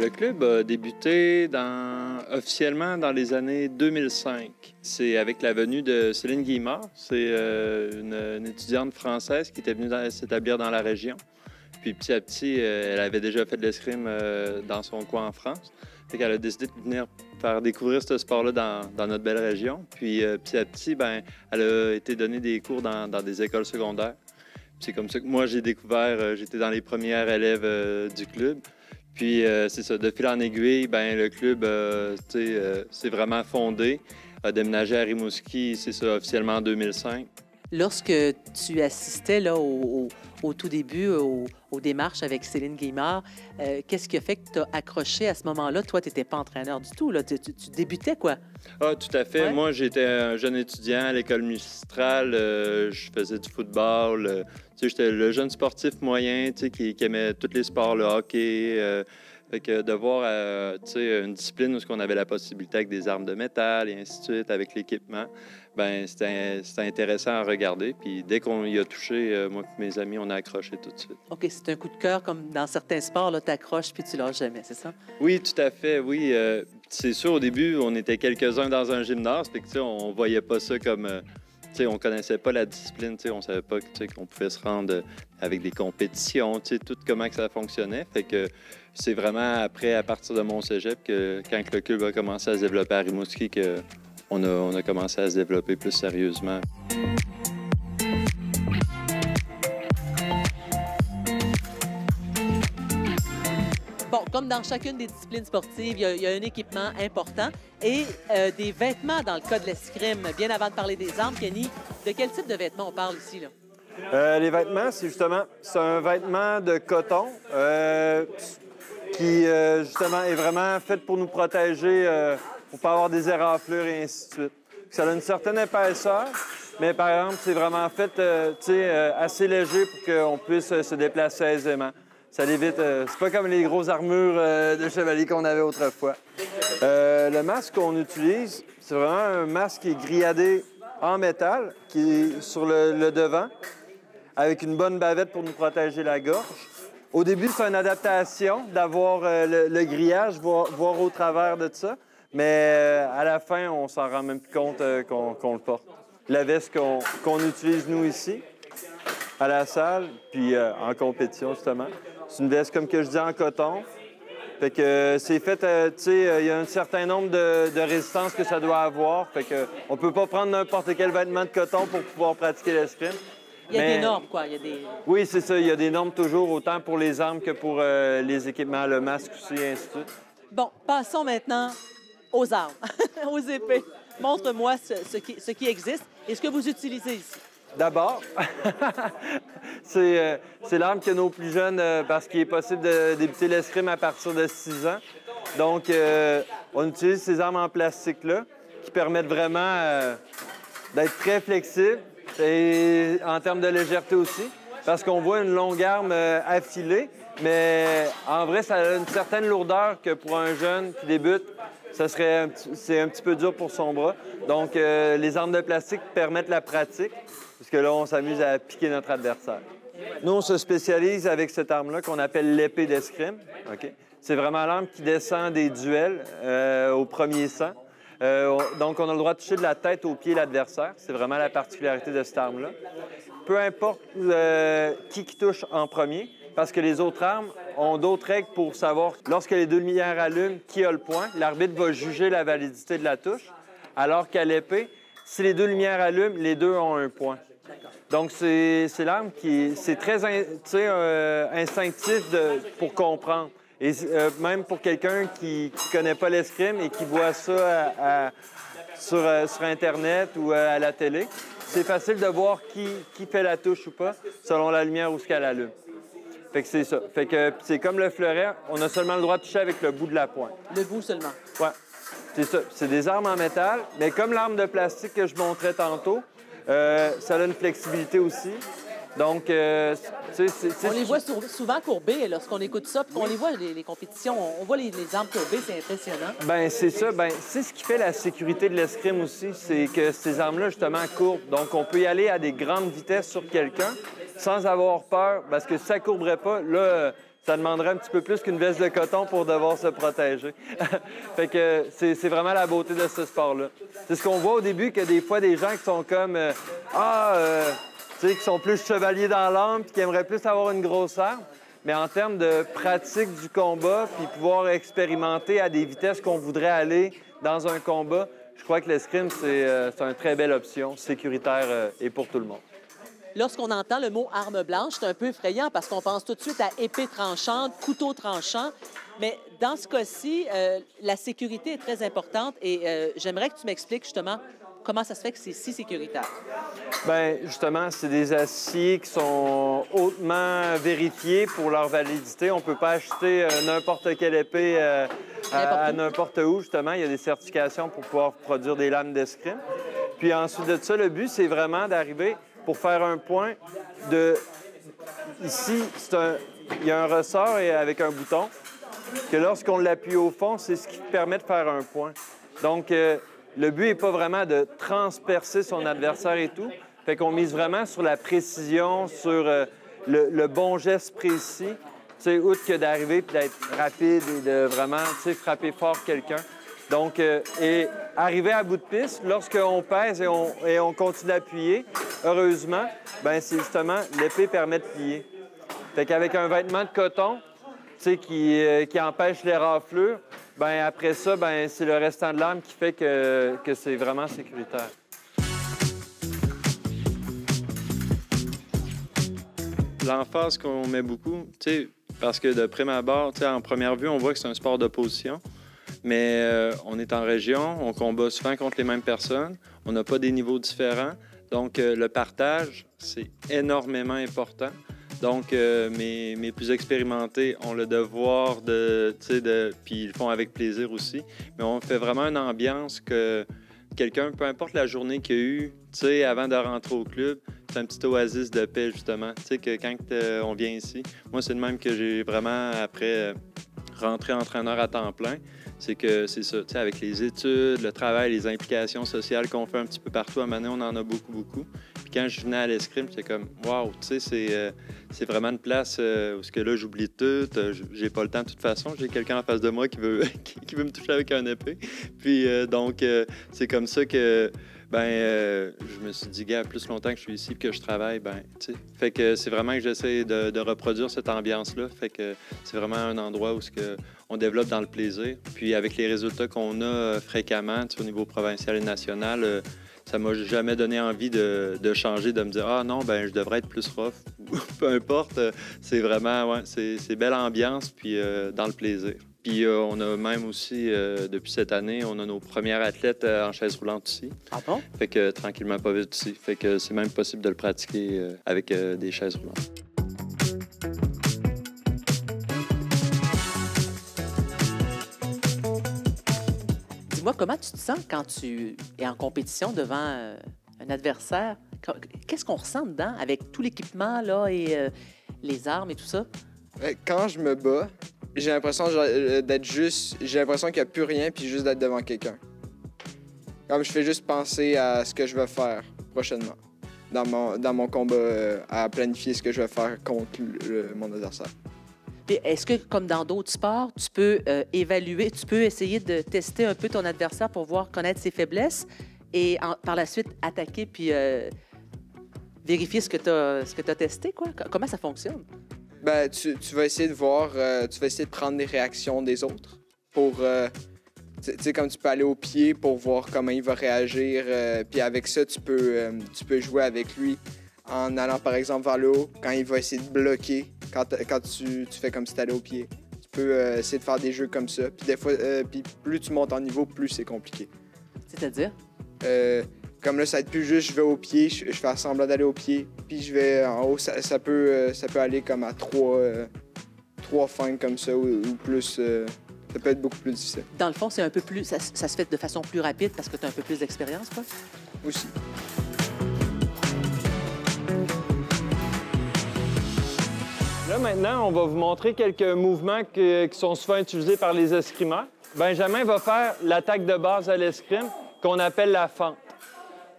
Le club a débuté officiellement dans les années 2005. C'est avec la venue de Céline Guillemard. C'est une étudiante française qui était venue s'établir dans la région. Puis petit à petit, elle avait déjà fait de l'escrime dans son coin en France. Fait qu'elle a décidé de venir faire découvrir ce sport-là dans notre belle région. Puis petit à petit, ben, elle a été donner des cours dans des écoles secondaires. C'est comme ça que moi, j'ai découvert, j'étais dans les premières élèves du club. Puis c'est ça, de fil en aiguille, ben, le club s'est vraiment fondé, a déménagé à Rimouski, c'est ça, officiellement en 2005. Lorsque tu assistais là, au tout début, aux démarches avec Céline Guillemard, qu'est-ce qui a fait que tu as accroché à ce moment-là? Toi, tu n'étais pas entraîneur du tout, là. Tu débutais, quoi? Ah, tout à fait. Ouais. Moi, j'étais un jeune étudiant à l'école Mistral. Je faisais du football. Tu sais, j'étais le jeune sportif moyen, tu sais, qui aimait tous les sports, le hockey. Fait que de voir tu sais, une discipline où on avait la possibilité avec des armes de métal et ainsi de suite, avec l'équipement, ben c'était intéressant à regarder. Puis dès qu'on y a touché, moi et mes amis, on a accroché tout de suite. OK, c'est un coup de cœur comme dans certains sports, là, tu accroches puis tu lâches jamais, c'est ça? Oui, tout à fait, oui. C'est sûr, au début, on était quelques-uns dans un gymnase, fait que, tu sais, on voyait pas ça comme... tu sais, on connaissait pas la discipline, tu sais, on savait pas, tu sais, qu'on pouvait se rendre avec des compétitions, tu sais, tout comment que ça fonctionnait. Fait que c'est vraiment après, à partir de mon cégep, que quand le club a commencé à se développer à Rimouski, on a commencé à se développer plus sérieusement. Bon, comme dans chacune des disciplines sportives, il y a un équipement important et des vêtements dans le cas de l'escrime. Bien avant de parler des armes, Kenny, de quel type de vêtements on parle ici, là? Les vêtements, c'est un vêtement de coton qui, justement, est vraiment fait pour nous protéger, pour pas avoir des éraflures et ainsi de suite. Ça a une certaine épaisseur, mais par exemple, c'est vraiment fait, assez léger pour qu'on puisse se déplacer aisément. Ça l'évite. C'est pas comme les grosses armures de chevalier qu'on avait autrefois. Le masque qu'on utilise, c'est vraiment un masque qui est grillagé en métal, qui est sur le devant, avec une bonne bavette pour nous protéger la gorge. Au début, c'est une adaptation d'avoir le grillage, voir au travers de ça. Mais à la fin, on s'en rend même plus compte qu'on le porte. La veste qu'on utilise, nous, ici, à la salle, puis en compétition, justement. C'est une veste, comme que je dis, en coton. Fait que c'est fait, tu sais, il y a un certain nombre de résistances que ça doit avoir. Fait que on peut pas prendre n'importe quel vêtement de coton pour pouvoir pratiquer l'escrime. Il y a des normes, quoi. Il y a des... Oui, c'est ça. Il y a des normes toujours, autant pour les armes que pour les équipements, le masque aussi, et ainsi de suite. Bon, passons maintenant aux armes, aux épées. Montre-moi ce qui existe et ce que vous utilisez ici. D'abord, c'est l'arme que nos plus jeunes, parce qu'il est possible de débuter l'escrime à partir de 6 ans. Donc, on utilise ces armes en plastique-là qui permettent vraiment d'être très flexibles et en termes de légèreté aussi, parce qu'on voit une longue arme affilée, mais en vrai, ça a une certaine lourdeur que pour un jeune qui débute, c'est un petit peu dur pour son bras. Donc, les armes de plastique permettent la pratique, parce que là, on s'amuse à piquer notre adversaire. Nous, on se spécialise avec cette arme-là qu'on appelle l'épée d'escrime. Okay? C'est vraiment l'arme qui descend des duels au premier sang. Donc, on a le droit de toucher de la tête aux pieds l'adversaire. C'est vraiment la particularité de cette arme-là. Peu importe qui touche en premier, parce que les autres armes ont d'autres règles pour savoir, lorsque les deux lumières allument, qui a le point. L'arbitre va juger la validité de la touche, alors qu'à l'épée, si les deux lumières allument, les deux ont un point. Donc, c'est l'arme qui c'est très instinctif pour comprendre. Et même pour quelqu'un qui ne connaît pas l'escrime et qui voit ça sur Internet ou à la télé, c'est facile de voir qui fait la touche ou pas, selon la lumière ou ce qu'elle allume. Fait que c'est ça. Fait que c'est comme le fleuret, on a seulement le droit de toucher avec le bout de la pointe. Le bout seulement? Ouais. C'est ça. C'est des armes en métal, mais comme l'arme de plastique que je montrais tantôt, ça a une flexibilité aussi. Donc, on les voit souvent courbés lorsqu'on écoute ça, puis qu'on les voit, les compétitions, on voit les armes courbées, c'est impressionnant. Bien, c'est ça. Bien, c'est ce qui fait la sécurité de l'escrime aussi, c'est que ces armes-là, justement, courbent. Donc, on peut y aller à des grandes vitesses sur quelqu'un sans avoir peur, parce que si ça ne courberait pas, là, ça demanderait un petit peu plus qu'une veste de coton pour devoir se protéger. Fait que c'est vraiment la beauté de ce sport-là. C'est ce qu'on voit au début, que des fois, des gens qui sont comme... tu sais, qui sont plus chevaliers dans l'âme puis qui aimeraient plus avoir une grosse arme. Mais en termes de pratique du combat puis pouvoir expérimenter à des vitesses qu'on voudrait aller dans un combat, je crois que l'escrime, c'est une très belle option, sécuritaire et pour tout le monde. Lorsqu'on entend le mot arme blanche, c'est un peu effrayant parce qu'on pense tout de suite à épée tranchante, couteau tranchant. Mais dans ce cas-ci, la sécurité est très importante et j'aimerais que tu m'expliques justement comment ça se fait que c'est si sécuritaire. Bien, justement, c'est des aciers qui sont hautement vérifiés pour leur validité. On ne peut pas acheter n'importe quelle épée à n'importe où, justement. Il y a des certifications pour pouvoir produire des lames d'escrime. Puis ensuite de ça, le but, c'est vraiment d'arriver pour faire un point de... Ici, il y a un ressort avec un bouton que lorsqu'on l'appuie au fond, c'est ce qui permet de faire un point. Donc, le but n'est pas vraiment de transpercer son adversaire et tout. Fait qu'on mise vraiment sur la précision, sur le bon geste précis. Tu sais, outre que d'arriver puis d'être rapide et de vraiment, tu sais, frapper fort quelqu'un. Donc, et arriver à bout de piste, lorsqu'on pèse et on continue d'appuyer, heureusement, bien, c'est justement, l'épée permet de plier. Fait qu'avec un vêtement de coton, tu sais, qui empêche les raflures, bien, après ça, bien, c'est le restant de l'arme qui fait que c'est vraiment sécuritaire. L'emphase qu'on met beaucoup, tu sais, parce que de prime abord, tu sais, en première vue, on voit que c'est un sport d'opposition. Mais on est en région, on combat souvent contre les mêmes personnes, on n'a pas des niveaux différents. Donc, le partage, c'est énormément important. Donc, mes plus expérimentés ont le devoir puis ils le font avec plaisir aussi. Mais on fait vraiment une ambiance que quelqu'un, peu importe la journée qu'il y a eu, tu sais, avant de rentrer au club, c'est un petit oasis de paix, justement. Tu sais, que quand on vient ici, moi, c'est le même que j'ai vraiment, après, rentré entraîneur à temps plein. C'est que c'est ça, tu sais, avec les études, le travail, les implications sociales qu'on fait un petit peu partout à Mané, on en a beaucoup, beaucoup. Puis quand je venais à l'escrime, c'est comme, waouh, tu sais, c'est vraiment une place où ce que là, j'oublie tout, j'ai pas le temps de toute façon, j'ai quelqu'un en face de moi qui veut, qui veut me toucher avec un épée. Puis donc, c'est comme ça que, je me suis dit, gars, plus longtemps que je suis ici et que je travaille, tu sais. Fait que c'est vraiment que j'essaie de reproduire cette ambiance-là. Fait que c'est vraiment un endroit où on développe dans le plaisir. Puis avec les résultats qu'on a fréquemment, tu sais, au niveau provincial et national, ça m'a jamais donné envie de changer, de me dire « Ah non, je devrais être plus rough. » Peu importe, c'est vraiment, ouais, c'est belle ambiance, puis dans le plaisir. Puis on a même aussi, depuis cette année, on a nos premières athlètes en chaise roulante aussi. Ah bon? Fait que tranquillement, pas vite aussi. Fait que c'est même possible de le pratiquer avec des chaises roulantes. Dis-moi, comment tu te sens quand tu es en compétition devant un adversaire? Qu'est-ce qu'on ressent dedans avec tout l'équipement là, et les armes et tout ça? Quand je me bats, j'ai l'impression d'être juste... J'ai l'impression qu'il n'y a plus rien, puis juste d'être devant quelqu'un. Comme je fais juste penser à ce que je vais faire prochainement dans mon combat, à planifier ce que je vais faire contre mon adversaire. Est-ce que, comme dans d'autres sports, tu peux évaluer, tu peux essayer de tester un peu ton adversaire pour connaître ses faiblesses et par la suite attaquer puis vérifier ce que tu as testé, quoi? Comment ça fonctionne? Tu vas essayer de voir, tu vas essayer de prendre des réactions des autres pour, tu sais, comme tu peux aller au pied pour voir comment il va réagir, puis avec ça, tu peux jouer avec lui en allant, par exemple, vers le haut, quand il va essayer de bloquer, quand tu fais comme si tu allais au pied. Tu peux essayer de faire des jeux comme ça, puis des fois, puis plus tu montes en niveau, plus c'est compliqué. C'est-à-dire? Comme là, ça va être plus juste, je vais au pied, je fais semblant d'aller au pied, puis je vais en haut, ça peut aller comme à 3 feintes comme ça, ou plus, ça peut être beaucoup plus difficile. Dans le fond, c'est un peu plus, ça se fait de façon plus rapide parce que tu as un peu plus d'expérience, quoi? Aussi. Là, maintenant, on va vous montrer quelques mouvements qui sont souvent utilisés par les escrimeurs. Benjamin va faire l'attaque de base à l'escrime qu'on appelle la fente.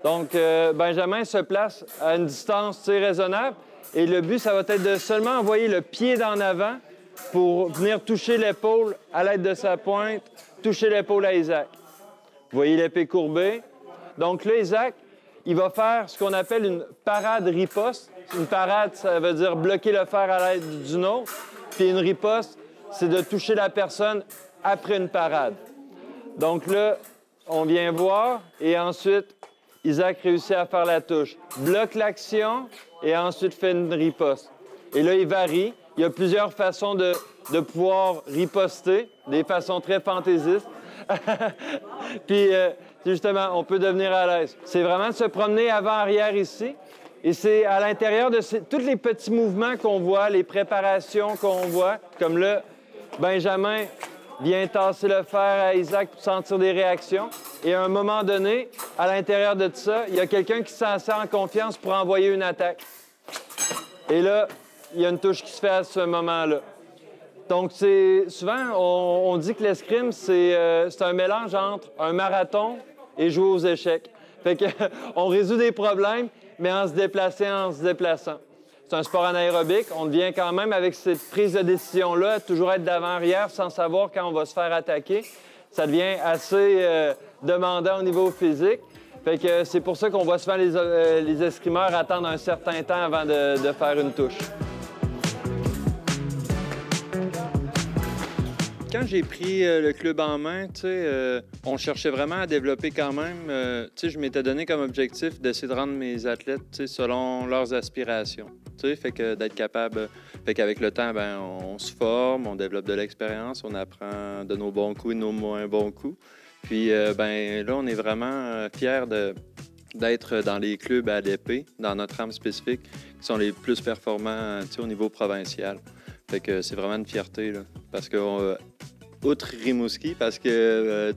Donc, Benjamin se place à une distance raisonnable et le but, ça va être de seulement envoyer le pied d'en avant pour venir toucher l'épaule à l'aide de sa pointe, toucher l'épaule à Isaac. Vous voyez l'épée courbée. Donc là, Isaac, il va faire ce qu'on appelle une parade riposte. Une parade, ça veut dire bloquer le fer à l'aide d'une autre. Puis une riposte, c'est de toucher la personne après une parade. Donc là, on vient voir et ensuite, Isaac réussit à faire la touche. Bloque l'action et ensuite fait une riposte. Et là, il varie. Il y a plusieurs façons de pouvoir riposter, des façons très fantaisistes. Puis, justement, on peut devenir à l'aise. C'est vraiment de se promener avant-arrière ici. Et c'est à l'intérieur de tous les petits mouvements qu'on voit, les préparations qu'on voit, comme là, Benjamin vient tasser le fer à Isaac pour sentir des réactions. Et à un moment donné, à l'intérieur de tout ça, il y a quelqu'un qui s'en sent en confiance pour envoyer une attaque. Et là, il y a une touche qui se fait à ce moment-là. Donc, souvent, on dit que l'escrime, c'est un mélange entre un marathon et jouer aux échecs. Fait qu'on résout des problèmes, mais en se déplaçant. C'est un sport anaérobique. On devient quand même, avec cette prise de décision-là, toujours être d'avant-arrière sans savoir quand on va se faire attaquer. Ça devient assez demandant au niveau physique. Fait que c'est pour ça qu'on voit souvent les escrimeurs attendre un certain temps avant de faire une touche. Quand j'ai pris le club en main, on cherchait vraiment à développer quand même. Je m'étais donné comme objectif d'essayer de rendre mes athlètes selon leurs aspirations. Fait que d'être capable. Fait qu'avec le temps, on se forme, on développe de l'expérience, on apprend de nos bons coups et de nos moins bons coups. Puis là, on est vraiment fiers d'être dans les clubs à l'épée, dans notre rame spécifique, qui sont les plus performants au niveau provincial. Fait que c'est vraiment une fierté, là, parce que, outre Rimouski, parce que,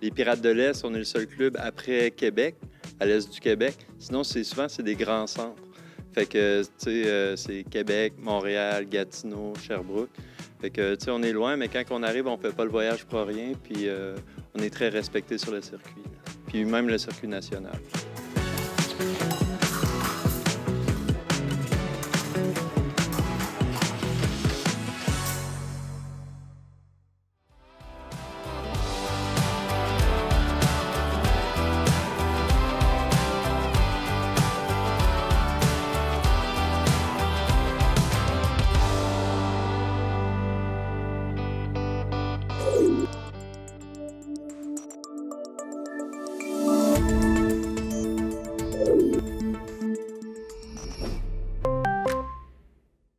les Pirates de l'Est, on est le seul club après Québec, à l'est du Québec. Sinon, souvent, c'est des grands centres. Fait que, c'est Québec, Montréal, Gatineau, Sherbrooke. Fait que, on est loin, mais quand on arrive, on fait pas le voyage pour rien, puis on est très respecté sur le circuit, là. Puis même le circuit national.